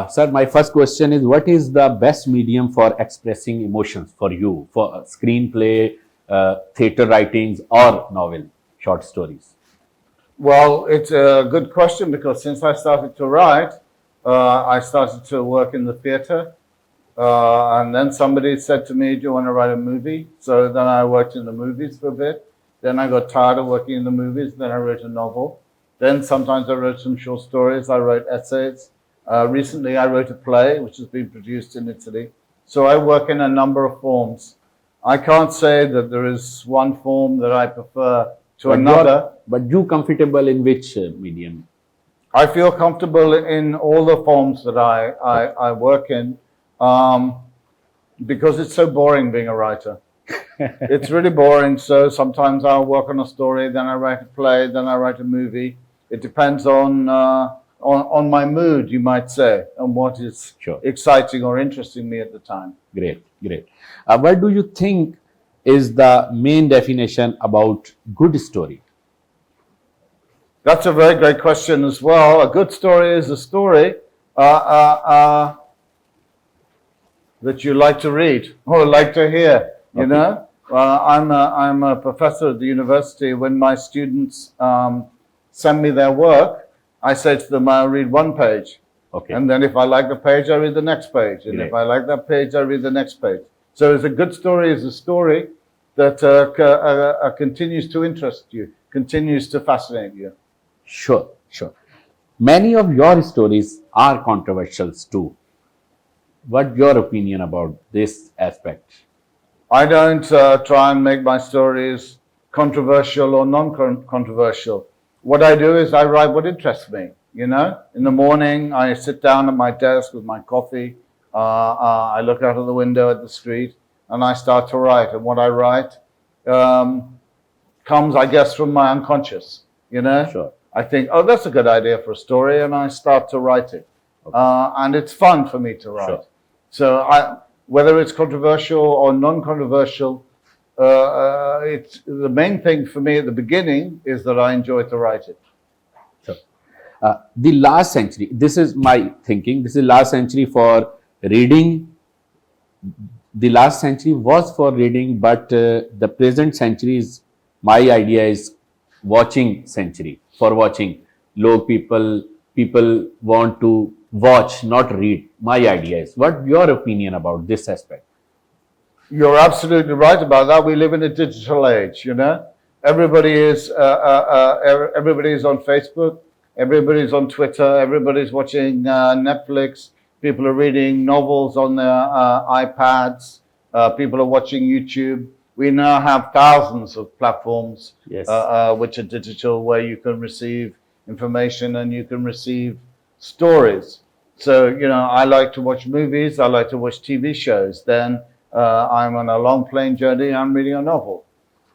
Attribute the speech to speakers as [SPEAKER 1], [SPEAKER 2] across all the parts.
[SPEAKER 1] Sir, my first question is, what is the best medium for expressing emotions for you, for screenplay, theatre writings, or novel, short stories?
[SPEAKER 2] Well, it's a good question because since I started to write, I started to work in the theatre. And then somebody said to me, do you want to write a movie? So then I worked in the movies for a bit. Then I got tired of working in the movies. Then I wrote a novel. Then sometimes I wrote some short stories. I wrote essays. Recently I wrote a play which has been produced in Italy. So I work in a number of forms. I can't say that there is one form that I prefer to another.
[SPEAKER 1] But you comfortable in which medium?
[SPEAKER 2] I feel comfortable in all the forms that I work in. Because it's so boring being a writer. It's really boring. So sometimes I'll work on a story, then I write a play, then I write a movie. It depends on my mood, you might say, and what is exciting or interesting me at the time.
[SPEAKER 1] Great, great. What do you think is the main definition about good story?
[SPEAKER 2] That's a very great question as well. A good story is a story that you like to read or like to hear, you know. I'm a professor at the university. When my students send me their work, I say to them, I'll read one page.
[SPEAKER 1] Okay.
[SPEAKER 2] And then if I like the page, I read the next page. And if I like that page, I read the next page. So a good story is a story that continues to interest you, continues to fascinate you.
[SPEAKER 1] Sure, sure. Many of your stories are controversial too. What's your opinion about this aspect?
[SPEAKER 2] I don't try and make my stories controversial or non-controversial. What I do is I write what interests me, you know. In the morning, I sit down at my desk with my coffee. I look out of the window at the street and I start to write. And what I write comes, I guess, from my unconscious, you know.
[SPEAKER 1] Sure.
[SPEAKER 2] I think, oh, that's a good idea for a story, and I start to write it. Okay. And it's fun for me to write.
[SPEAKER 1] Sure.
[SPEAKER 2] So whether it's controversial or non-controversial, it's the main thing for me at the beginning is that I enjoy to write it.
[SPEAKER 1] Sure. The last century, this is my thinking, this is last century for reading. The last century was for reading, but the present century is, my idea is watching century, for watching. People want to watch, not read. My idea is, what your opinion about this aspect?
[SPEAKER 2] You're absolutely right about that. We live in a digital age, you know. Everybody is on Facebook, everybody's on Twitter, everybody's watching Netflix. People are reading novels on their iPads. People are watching YouTube. We now have thousands of platforms which are digital, where you can receive information and you can receive stories. So, you know, I like to watch movies, I like to watch TV shows. Then I'm on a long plane journey, I'm reading a novel.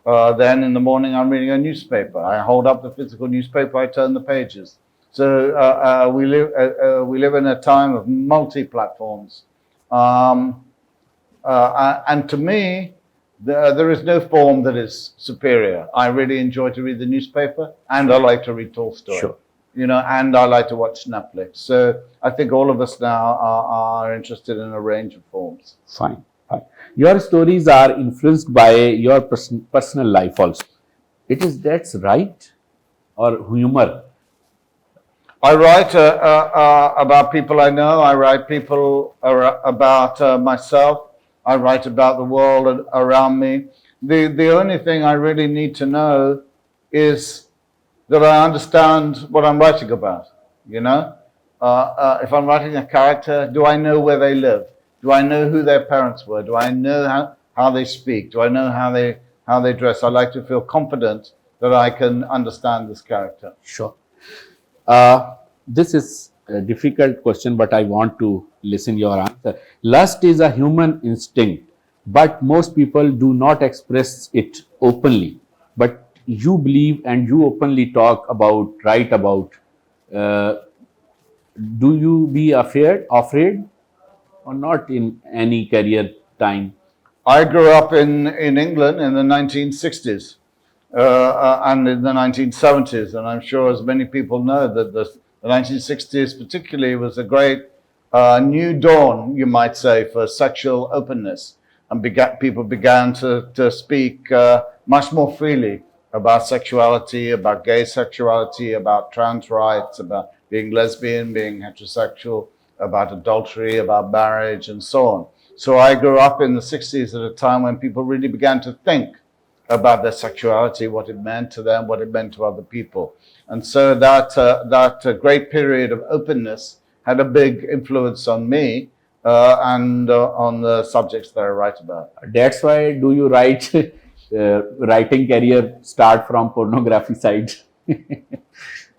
[SPEAKER 2] Then in the morning, I'm reading a newspaper. I hold up the physical newspaper, I turn the pages. So we live in a time of multi-platforms. And to me, there is no form that is superior. I really enjoy to read the newspaper, and I like to read Tolstoy.
[SPEAKER 1] Sure.
[SPEAKER 2] You know, and I like to watch Netflix. So I think all of us now are interested in a range of forms.
[SPEAKER 1] Fine, fine. Your stories are influenced by your personal life also. That's right, or humor?
[SPEAKER 2] I write about people I know. I write about myself. I write about the world around me. The only thing I really need to know is that I understand what I'm writing about, you know? If I'm writing a character, do I know where they live? Do I know who their parents were? Do I know how they speak? Do I know how they dress? I like to feel confident that I can understand this character.
[SPEAKER 1] Sure. This is a difficult question, but I want to listen your answer. Lust is a human instinct, but most people do not express it openly. But you believe and you openly write about. Do you be afraid or not in any career time?
[SPEAKER 2] I grew up in England in the 1960s and in the 1970s, and I'm sure as many people know that the 1960s particularly was a great new dawn, you might say, for sexual openness, and people began to speak much more freely about sexuality, about gay sexuality, about trans rights, about being lesbian, being heterosexual, about adultery, about marriage, and so on. So I grew up in the 60s at a time when people really began to think about their sexuality, what it meant to them, what it meant to other people. And so that great period of openness had a big influence on me and on the subjects that I write about.
[SPEAKER 1] That's why do you write writing career start from pornography side?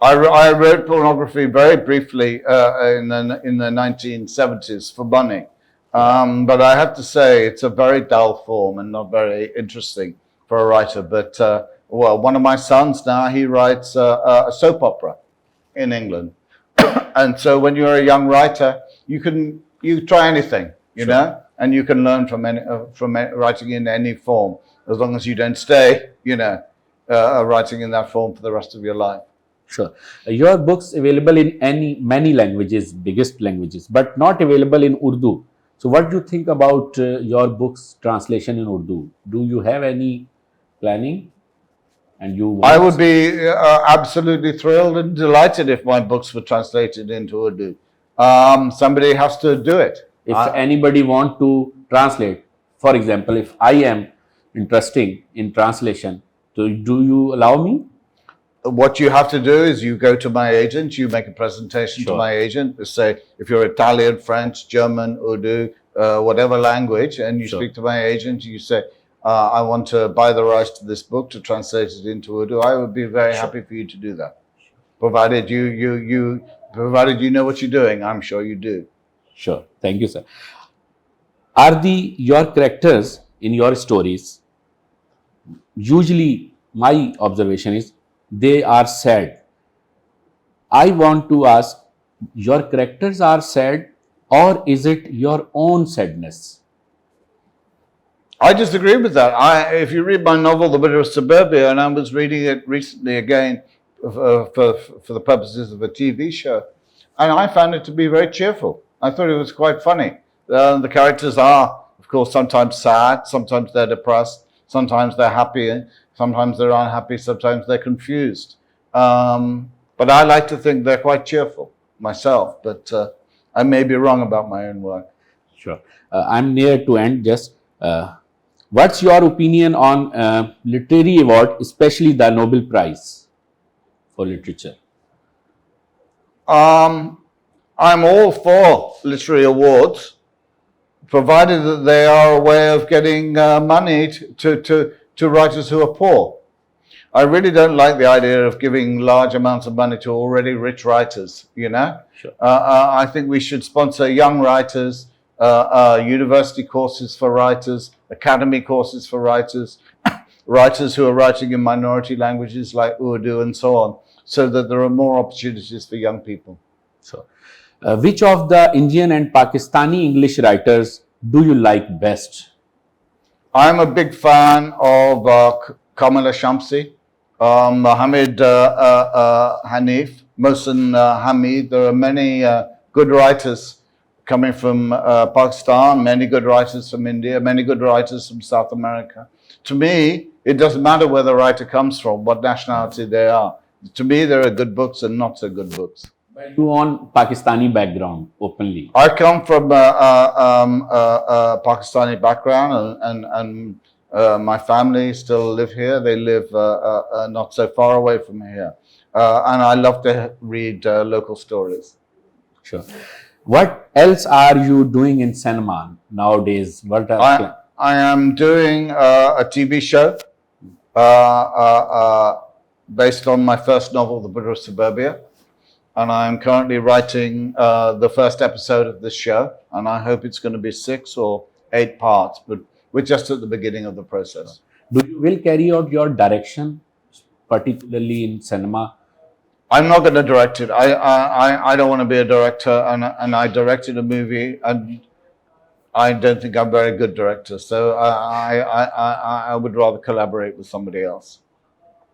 [SPEAKER 2] I wrote pornography very briefly in the 1970s for money. But I have to say it's a very dull form and not very interesting for a writer. But well, one of my sons now, he writes a soap opera in England. And so when you're a young writer, you try anything, you
[SPEAKER 1] Sure.
[SPEAKER 2] know, and you can learn from writing in any form, as long as you don't stay, writing in that form for the rest of your life.
[SPEAKER 1] Sure. Your books available in many languages, biggest languages, but not available in Urdu. So what do you think about your books translation in Urdu? Do you have any planning? And you
[SPEAKER 2] I
[SPEAKER 1] want-
[SPEAKER 2] would be absolutely thrilled and delighted if my books were translated into Urdu. Somebody has to do it.
[SPEAKER 1] if anybody want to translate, for example, if I am interested in translation, so do you allow me?
[SPEAKER 2] What you have to do is you go to my agent, you make a presentation to
[SPEAKER 1] Sure.
[SPEAKER 2] my agent, say if you're Italian, French, German, Urdu, whatever language, and you
[SPEAKER 1] Sure.
[SPEAKER 2] speak to my agent, you say, I want to buy the rights to this book to translate it into Urdu. I would be very happy for you to do that, provided you know what you're doing. I'm sure you do.
[SPEAKER 1] Sure. Thank you, sir. Are your characters in your stories, usually my observation is they are sad. I want to ask, your characters are sad or is it your own sadness?
[SPEAKER 2] I disagree with that. If you read my novel, The Widow of Suburbia, and I was reading it recently again for the purposes of a TV show, and I found it to be very cheerful. I thought it was quite funny. The characters are, of course, sometimes sad, sometimes they're depressed, sometimes they're happy, sometimes they're unhappy, sometimes they're confused. But I like to think they're quite cheerful myself, but I may be wrong about my own work.
[SPEAKER 1] Sure. I'm near to end. Just what's your opinion on literary award, especially the Nobel Prize for literature?
[SPEAKER 2] I'm all for literary awards, provided that they are a way of getting money to writers who are poor. I really don't like the idea of giving large amounts of money to already rich writers, you know?
[SPEAKER 1] Sure.
[SPEAKER 2] I think we should sponsor young writers, university courses for writers, academy courses for writers, writers who are writing in minority languages like Urdu and so on, so that there are more opportunities for young people.
[SPEAKER 1] So, which of the Indian and Pakistani English writers do you like best?
[SPEAKER 2] I'm a big fan of Kamala Shamsi, Mohammed Hanif, Mohsin Hamid. There are many good writers coming from Pakistan, many good writers from India, many good writers from South America. To me, it doesn't matter where the writer comes from, what nationality they are. To me, there are good books and not so good books.
[SPEAKER 1] You on Pakistani background openly.
[SPEAKER 2] I come from a Pakistani background, and my family still live here. They live not so far away from here. And I love to read local stories.
[SPEAKER 1] Sure. What else are you doing in cinema nowadays? What are
[SPEAKER 2] I am doing a TV show based on my first novel, The Widow of Suburbia. And I'm currently writing the first episode of this show. And I hope it's going to be 6 or 8 parts. But we're just at the beginning of the process.
[SPEAKER 1] will carry out your direction, particularly in cinema?
[SPEAKER 2] I'm not going to direct it. I don't want to be a director, and I directed a movie, and I don't think I'm a very good director. So I would rather collaborate with somebody else.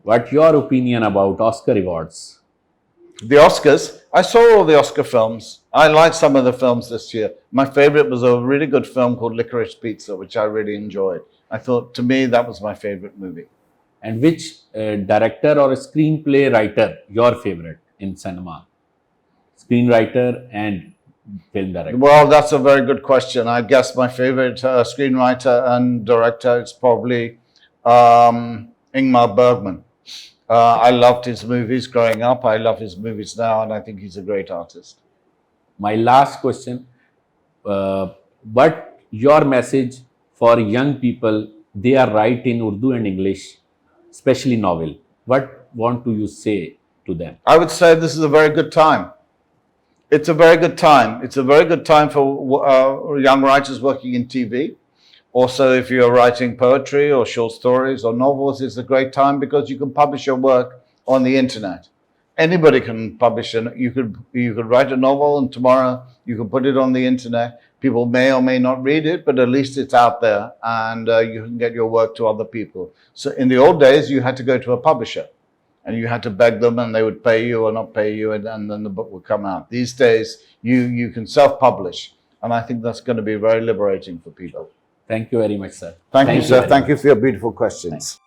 [SPEAKER 1] What your opinion about Oscar awards?
[SPEAKER 2] The Oscars. I saw all the Oscar films. I liked some of the films this year. My favorite was a really good film called Licorice Pizza, which I really enjoyed. I thought, to me, that was my favorite movie.
[SPEAKER 1] And which director or screenplay writer your favorite in cinema? Screenwriter and film director.
[SPEAKER 2] Well, that's a very good question. I guess my favorite screenwriter and director is probably Ingmar Bergman. I loved his movies growing up. I love his movies now, and I think he's a great artist.
[SPEAKER 1] My last question, what your message for young people, they are write in Urdu and English, especially novel. What want to you say to them?
[SPEAKER 2] I would say this is a very good time. It's a very good time. It's a very good time for young writers working in TV. Also, if you're writing poetry or short stories or novels, it's a great time because you can publish your work on the internet. Anybody can publish it. You could write a novel, and tomorrow you can put it on the internet. People may or may not read it, but at least it's out there, and you can get your work to other people. So in the old days, you had to go to a publisher, and you had to beg them, and they would pay you or not pay you, and then the book would come out. These days, you can self-publish, and I think that's going to be very liberating for people.
[SPEAKER 1] Thank you very much, sir.
[SPEAKER 2] Thank you, sir.
[SPEAKER 1] very
[SPEAKER 2] Thank
[SPEAKER 1] much.
[SPEAKER 2] you for your beautiful questions.